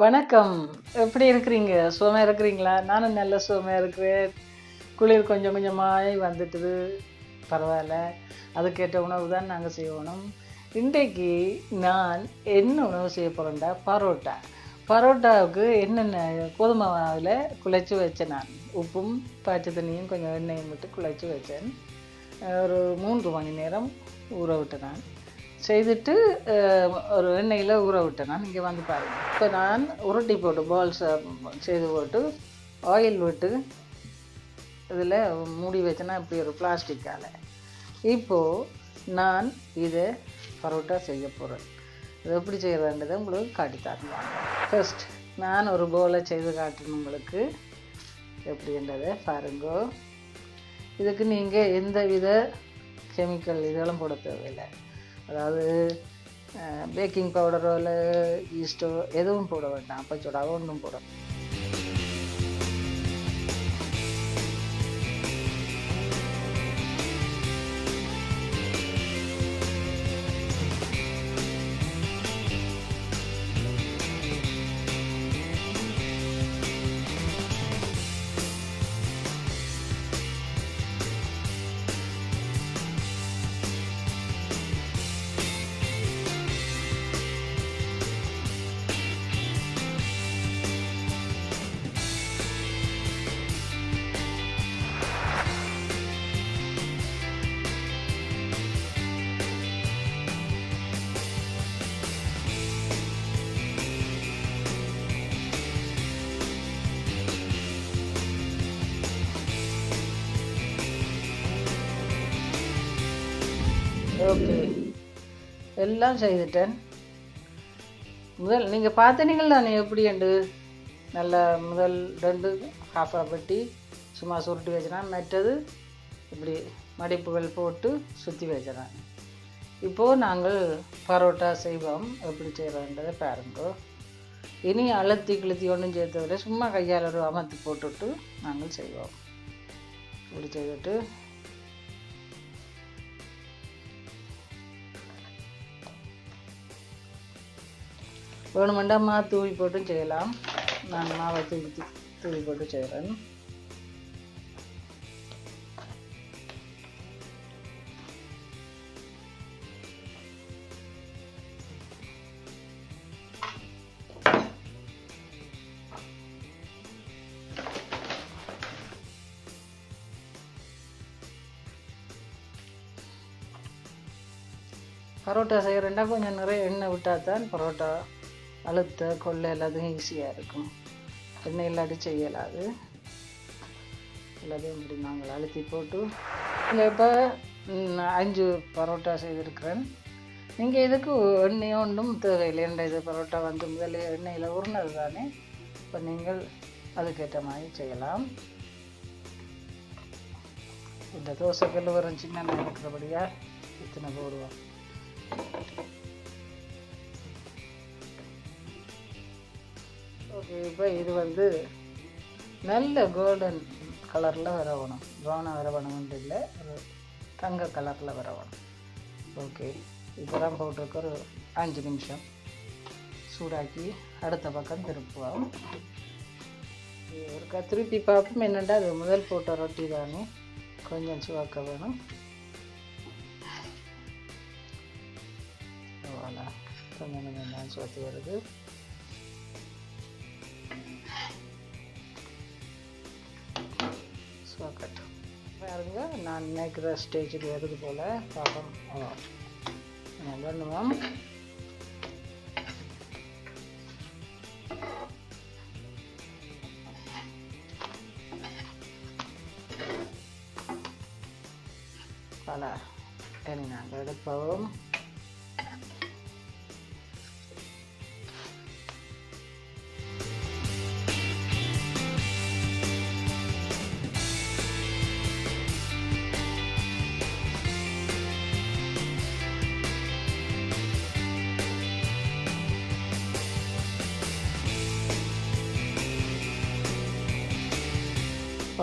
வணக்கம். எப்படி இருக்கிறீங்க? சுகமா இருக்கிறீங்களா? நானும் நல்ல சுகமா இருக்கிறேன். குளிர் கொஞ்சம் கொஞ்சமாய் வந்துட்டுது. பரவாயில்ல. அதுக்கேற்ற உணவு தான் நாங்கள் செய்யணும். இன்றைக்கு நான் என்ன உணவு செய்ய போகிறேன்டா, பரோட்டா. பரோட்டாவுக்கு என்னென்ன கோதுமை மாவில் குழைச்சி வச்சேன் நான். உப்பும் பச்சை தண்ணியும் கொஞ்சம் எண்ணெயும் விட்டு குழைச்சி வச்சேன். ஒரு 3 மணி நேரம் ஊற விட்டேன் நான். செய்துட்டு ஒரு எண்ணெயில் ஊற விட்டேன் நான். இங்கே வந்து பாருங்கள். இப்போ நான் உருட்டி போட்டு பால்ஸை செய்து போட்டு ஆயில் விட்டு இதில் மூடி வச்சேன்னா இப்படி ஒரு பிளாஸ்டிக்கால். இப்போது நான் இதை பரோட்டா செய்ய போகிறேன். இது எப்படி செய்கிறதுன்றதை உங்களுக்கு காட்டித்தரேன். ஃபர்ஸ்ட் நான் ஒரு போலை செய்து காட்டணும் உங்களுக்கு எப்படின்றதை பாருங்கோ. இதுக்கு நீங்கள் எந்த வித கெமிக்கல் இதெல்லாம் போட தேவையில்லை. அதாவது பேக்கிங் பவுடரோ இல்லை ஈஸ்டோ எதுவும் போட வேண்டாம். அப்பச்சோடாவோ ஒன்றும் போட. ஓகே, எல்லாம் செய்துட்டேன். முதல் நீங்கள் பார்த்தீங்கள் நான் எப்படி என்று நல்லா முதல் 2 ஹாஃபாக வெட்டி சும்மா சுருட்டி வச்சிடறேன். மற்றது இப்படி மடிப்புகள் போட்டு சுற்றி வச்சிடறேன். இப்போது நாங்கள் பரோட்டா செய்வோம். எப்படி செய்கிறோன்றதை பாருங்க. இனி அழுத்தி கிழுத்தி ஒன்றும் சேர்த்து விட சும்மா கையால் ஒரு அமர்த்தி போட்டுவிட்டு நாங்கள் செய்வோம். இப்படி செய்துட்டு வேணுமெண்டா தூவி போட்டும் செய்யலாம். நான் மாவை தூவி போட்டு செய்கிறேன். பரோட்டா செய்கிறேன்டா கொஞ்சம் நிறைய எண்ணெய் விட்டால் தான் பரோட்டா அழுத்த கொள்ளை எல்லாத்தையும் ஈஸியாக இருக்கும். எண்ணெய் இல்லாட்டி செய்யலாது. எல்லாத்தையும் இப்படி நாங்கள் அழுத்தி போட்டு இல்லை. இப்போ 5 பரோட்டா செய்திருக்கிறேன். நீங்கள் இதுக்கு எண்ணெய் ஒன்றும் தேவையில்லை. இது பரோட்டா வந்து முதல்ல எண்ணெயில் உருணது தானே. இப்போ நீங்கள் அதுக்கேற்ற மாதிரி செய்யலாம். இந்த தோசைக்கல் வரும் சின்ன இருக்கிறபடியாக இத்தனை போடுவோம். ஓகே, இப்போ இது வந்து நல்ல கோல்டன் கலரில் வரணும். ப்ரௌனாக வரணும்னு இல்லை, ஒரு தங்க கலரில் வரணும். ஓகே, இப்போ தான் போட்டிருக்க ஒரு 5 நிமிஷம் சூடாக்கி அடுத்த பக்கம் திருப்புவோம். ஒரு திருப்பி பார்ப்போம். என்னென்னா அது முதல் போட்ட ரொட்டி தானே, கொஞ்சம் சுவாக்க வேணும். அவ்வளோ கொஞ்சம் கொஞ்சம் தான் சுவாத்தி வருது. பாருங்க, நான் நினைக்கிற ஸ்டேஜுக்கு வருது போல் பாப்போம். பண்ணுவோம். பல இனி நாங்கள் எடுப்போம்.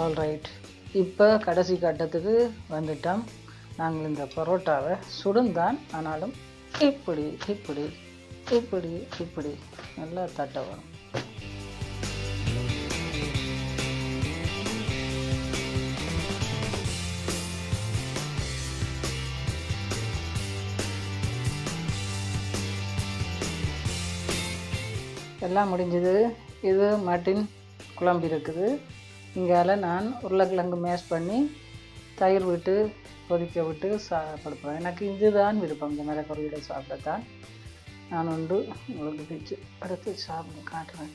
ஆல்ரைட், இப்போ கடைசி கட்டத்துக்கு வந்துட்டோம். நாங்கள் இந்த பரோட்டாவை சுடுந்தான், ஆனாலும் இப்படி இப்படி இப்படி இப்படி நல்லா தட்ட வரும். எல்லாம் முடிஞ்சது. இது மட்டன் குழம்பு இருக்குது. இங்கால நான் உருளைக்கிழங்கு மேஷ் பண்ணி தயிர் விட்டு கொதிக்க விட்டு சாப்பிடுப்பேன். எனக்கு இதுதான் விருப்பம், இந்த மிளகறியோட சாப்பிடத்தான். நான் ஒன்று உங்களுக்கு பிடிச்சி எடுத்து சாப்பிட காட்டுறேன்.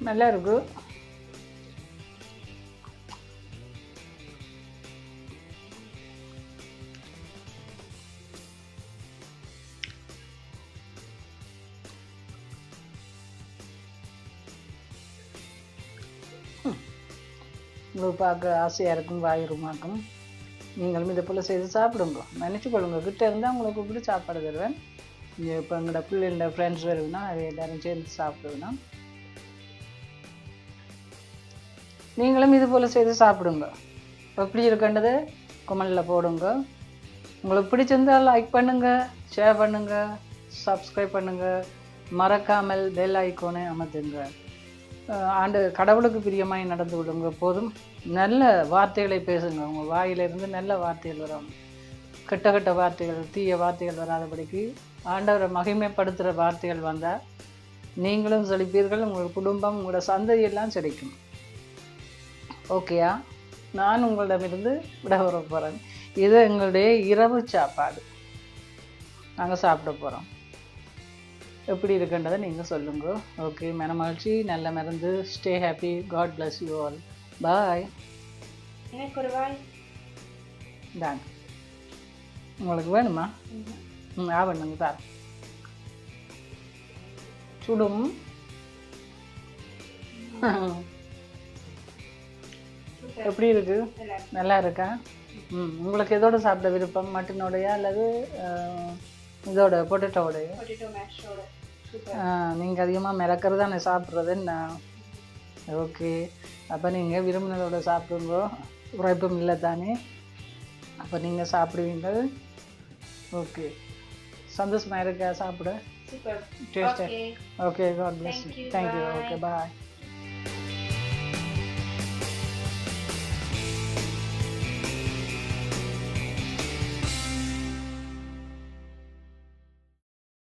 நல்லா இருக்கு. உங்களுக்கு பார்க்க ஆசையாக இருக்கும், வாயுருமாக்கும். நீங்களும் இதை போல் செய்து சாப்பிடுங்க. நினச்சிக்கொள்ளுங்க, கிட்டே இருந்தால் உங்களுக்கு இப்படி சாப்பாடு தருவேன். இங்கே இப்போ எங்களோட பிள்ளைங்களோட ஃப்ரெண்ட்ஸ் வருதுன்னா அதை எல்லோரும் சேர்ந்து சாப்பிடுவேன்னா நீங்களும் இது போல் செய்து சாப்பிடுங்க. எப்படி இருக்குன்றதை கமெண்டில் போடுங்க. உங்களுக்கு பிடிச்சிருந்தால் லைக் பண்ணுங்கள், ஷேர் பண்ணுங்கள், சப்ஸ்கிரைப் பண்ணுங்கள். மறக்காமல் பெல் ஐக்கோனை அமர்த்துங்க. ஆண்டு கடவுளுக்கு பிரியமாய் நடந்து விடுங்க. போதும் நல்ல வார்த்தைகளை பேசுங்க. உங்கள் வாயிலிருந்து நல்ல வார்த்தைகள் வரும். கெட்ட கெட்ட வார்த்தைகள், தீய வார்த்தைகள் வராதபடிக்கு ஆண்டவரை மகிமைப்படுத்துகிற வார்த்தைகள் வந்தால் நீங்களும் செழிப்பீர்கள், உங்கள் குடும்பம், உங்களோட சந்ததியெல்லாம் செழிக்கும். ஓகேயா? நான் உங்களிடமிருந்து விட வர போகிறேன். இது எங்களுடைய இரவு சாப்பாடு, நாங்கள் சாப்பிட போகிறோம். எப்படி இருக்குன்றதை நீங்கள் சொல்லுங்க. ஓகே, மனமகிழ்ச்சி, நல்ல மருந்து. Stay happy. God bless you all. Bye. எனக்கு ஒரு பாய் தான். உங்களுக்கு வேணுமா? ஆவணுங்க சார். சுடும். எப்படி இருக்கு? நல்லா இருக்கா? உங்களுக்கு எதோட சாப்பிட விருப்பம்? மட்டனோடையா அல்லது இதோட பொட்டேட்டோடையா? நீங்கள் அதிகமாக மிளக்கிறது தானே சாப்பிட்றதுன்னா? ஓகே, அப்போ நீங்கள் விரும்பினதோட சாப்பிடுங்க. உரைப்பும் இல்லை தானே, அப்போ நீங்கள் சாப்பிடுவீங்க. ஓகே, சந்தோஷமாக இருக்கா சாப்பிட? Taste. Okay, God bless you. Thank you. Okay, bye.